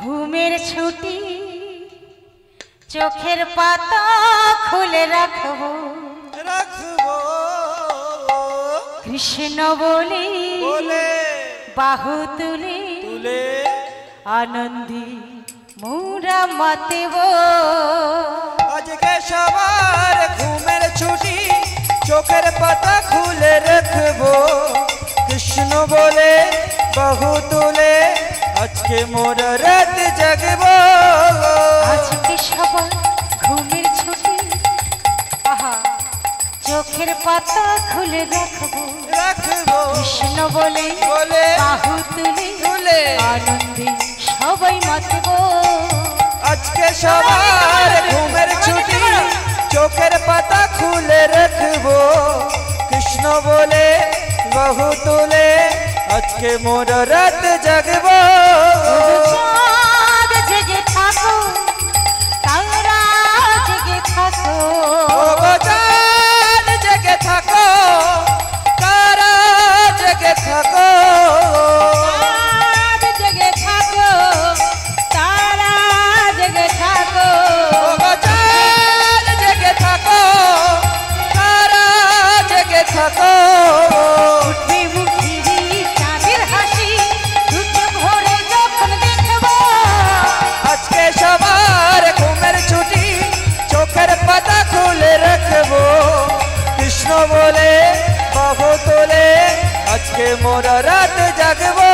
ঘুমের ছুটি চোখের পাতা খুলে রাখবো কৃষ্ণ বলে বাহু তুলে আনন্দী মোরা মাতেব। আজকে সবার ঘুমের ছুটি চোখের পাতা খুলে রাখবো কৃষ্ণ বলে বাহু তুলে আজকে মোরা রাত জাগবো। আজকে সবার ঘুমের ছুটি চোখের পাতা খুলে রাখবো কৃষ্ণ বলে বাহু তুলে আনন্দে সবাই মাতব। আজকে সবার ঘুমের ছুটি চোখের পাতা খুলে রাখবো কৃষ্ণ বলে বাহু তুলে আজকে মোর রাত জাগবো। জেগে থাকো তারা জেগে থাকো জেগে থাকো তারা জেগে থাকো জেগে থাকো তারা জেগে থাকো জেগে থাকো তারা জেগে থাকো। উঠবে মুখেরি চাঁদের হাসি দুটো ভরে যখন দেখবো। আজকে সবার ঘুমের ছুটি চোখের পাতা খুলে রাখবো কৃষ্ণ বলে বাহু তোলে আজকে মোরা রাত জাগবো।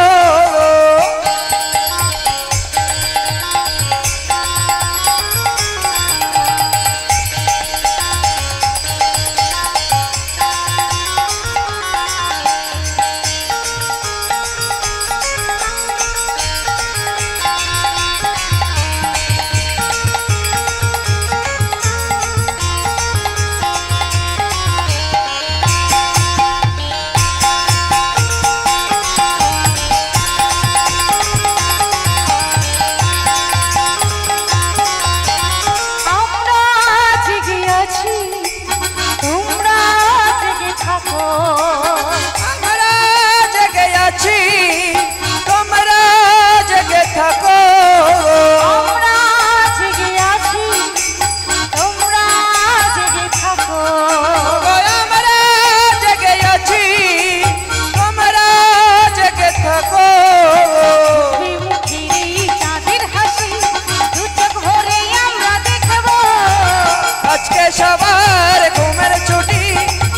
সবার ঘুমের ছুটি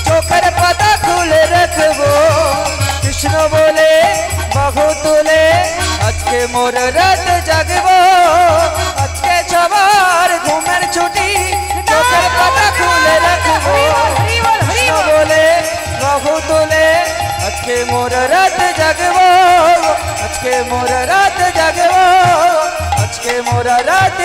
চোখের পাতা খুলে রাখবো কৃষ্ণ বলে বাহু তুলে আজকে মোর রাত জাগবো। আজকে সবার ঘুমের ছুটি চোখের পাতা খুলে রাখবো কৃষ্ণ বলে বাহু তুলে আজকে মোর রাত জাগবো। আজকে মোর রাত জাগবো আজকে মোর রাত